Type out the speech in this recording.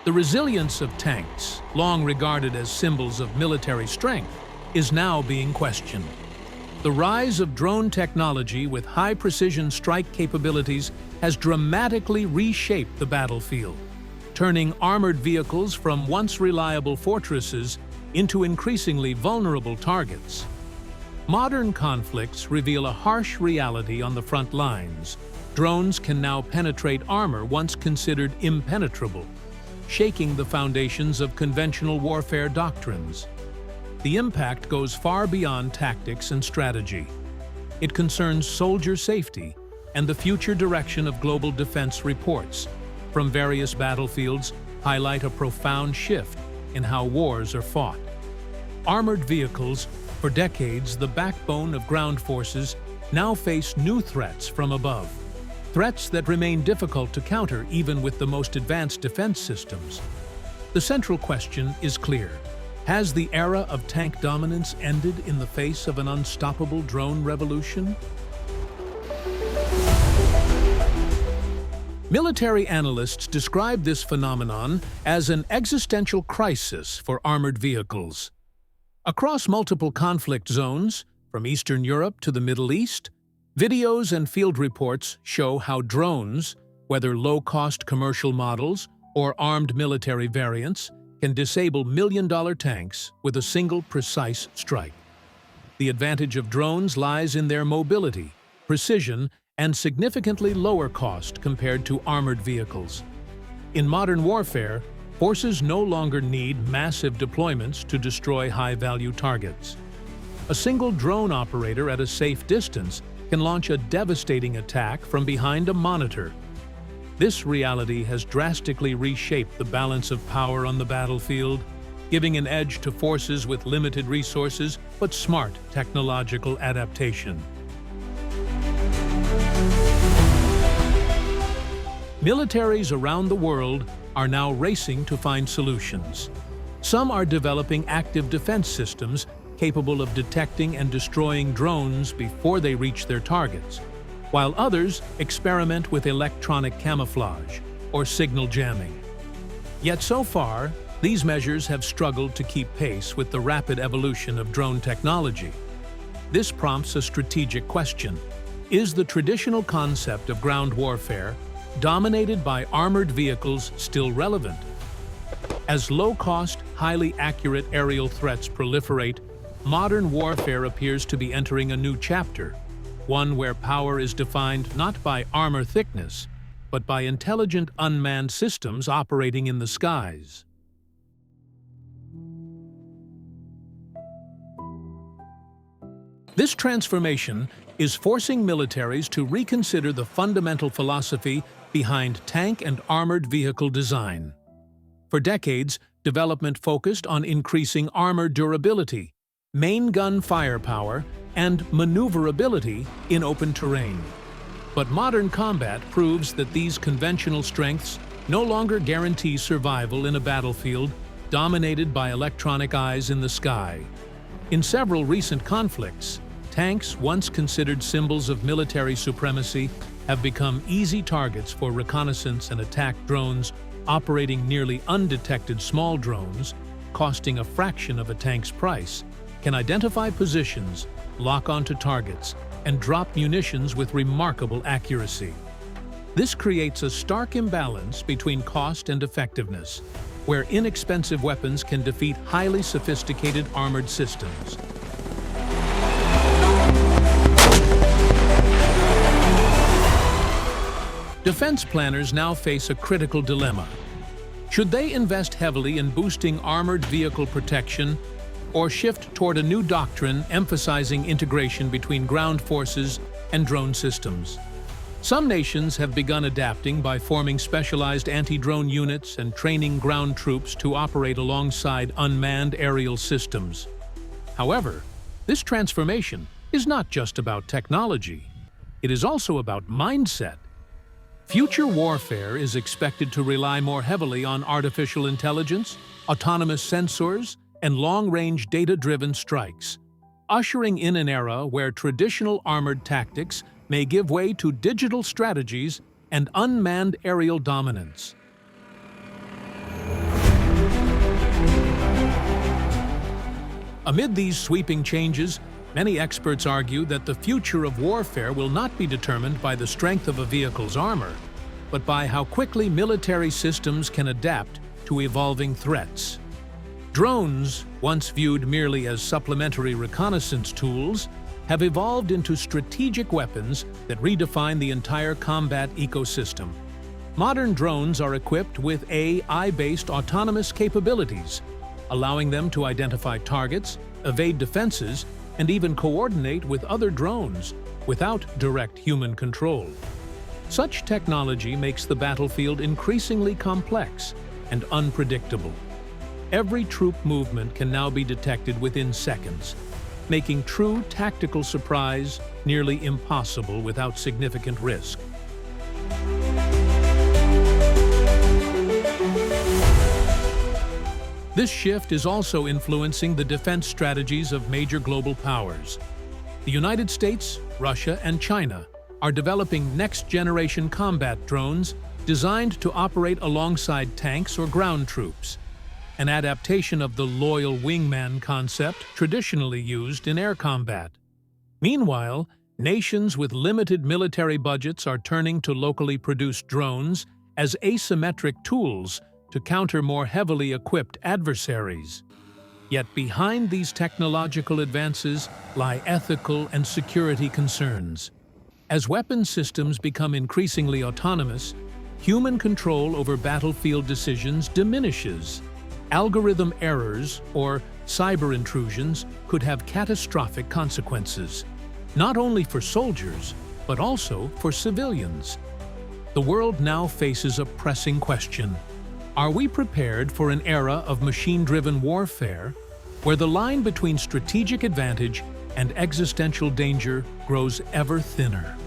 The resilience of tanks, long regarded as symbols of military strength, is now being questioned. The rise of drone technology with high-precision strike capabilities has dramatically reshaped the battlefield, turning armored vehicles from once reliable fortresses into increasingly vulnerable targets. Modern conflicts reveal a harsh reality on the front lines. Drones can now penetrate armor once considered impenetrable, shaking the foundations of conventional warfare doctrines. The impact goes far beyond tactics and strategy. It concerns soldier safety and the future direction of global defense. Reports from various battlefields highlight a profound shift in how wars are fought. Armored vehicles, for decades the backbone of ground forces, now face new threats from above. Threats that remain difficult to counter even with the most advanced defense systems. The central question is clear. Has the era of tank dominance ended in the face of an unstoppable drone revolution? Military analysts describe this phenomenon as an existential crisis for armored vehicles. Across multiple conflict zones, from Eastern Europe to the Middle East, videos and field reports show how drones, whether low-cost commercial models or armed military variants, can disable million-dollar tanks with a single precise strike. The advantage of drones lies in their mobility, precision, and significantly lower cost compared to armored vehicles. In modern warfare, forces no longer need massive deployments to destroy high-value targets. A single drone operator at a safe distance can launch a devastating attack from behind a monitor. This reality has drastically reshaped the balance of power on the battlefield, giving an edge to forces with limited resources but smart technological adaptation. Militaries around the world are now racing to find solutions. Some are developing active defense systems capable of detecting and destroying drones before they reach their targets, while others experiment with electronic camouflage or signal jamming. Yet so far, these measures have struggled to keep pace with the rapid evolution of drone technology. This prompts a strategic question. Is the traditional concept of ground warfare, dominated by armored vehicles, still relevant? As low-cost, highly accurate aerial threats proliferate, modern warfare appears to be entering a new chapter, one where power is defined not by armor thickness, but by intelligent unmanned systems operating in the skies. This transformation is forcing militaries to reconsider the fundamental philosophy behind tank and armored vehicle design. For decades, development focused on increasing armor durability, main gun firepower, and maneuverability in open terrain. But modern combat proves that these conventional strengths no longer guarantee survival in a battlefield dominated by electronic eyes in the sky. In several recent conflicts, tanks, once considered symbols of military supremacy, have become easy targets for reconnaissance and attack drones operating nearly undetected. Small drones, costing a fraction of a tank's price, can identify positions, lock onto targets, and drop munitions with remarkable accuracy. This creates a stark imbalance between cost and effectiveness, where inexpensive weapons can defeat highly sophisticated armored systems. Defense planners now face a critical dilemma. Should they invest heavily in boosting armored vehicle protection or shift toward a new doctrine emphasizing integration between ground forces and drone systems? Some nations have begun adapting by forming specialized anti-drone units and training ground troops to operate alongside unmanned aerial systems. However, this transformation is not just about technology. It is also about mindset. Future warfare is expected to rely more heavily on artificial intelligence, autonomous sensors, and long-range data-driven strikes, ushering in an era where traditional armored tactics may give way to digital strategies and unmanned aerial dominance. Amid these sweeping changes, many experts argue that the future of warfare will not be determined by the strength of a vehicle's armor, but by how quickly military systems can adapt to evolving threats. Drones, once viewed merely as supplementary reconnaissance tools, have evolved into strategic weapons that redefine the entire combat ecosystem. Modern drones are equipped with AI-based autonomous capabilities, allowing them to identify targets, evade defenses, and even coordinate with other drones without direct human control. Such technology makes the battlefield increasingly complex and unpredictable. Every troop movement can now be detected within seconds, making true tactical surprise nearly impossible without significant risk. This shift is also influencing the defense strategies of major global powers. The United States, Russia, and China are developing next-generation combat drones designed to operate alongside tanks or ground troops, an adaptation of the loyal wingman concept traditionally used in air combat. Meanwhile, nations with limited military budgets are turning to locally produced drones as asymmetric tools to counter more heavily equipped adversaries. Yet behind these technological advances lie ethical and security concerns. As weapon systems become increasingly autonomous, human control over battlefield decisions diminishes. Algorithm errors or cyber intrusions could have catastrophic consequences, not only for soldiers, but also for civilians. The world now faces a pressing question. Are we prepared for an era of machine-driven warfare where the line between strategic advantage and existential danger grows ever thinner?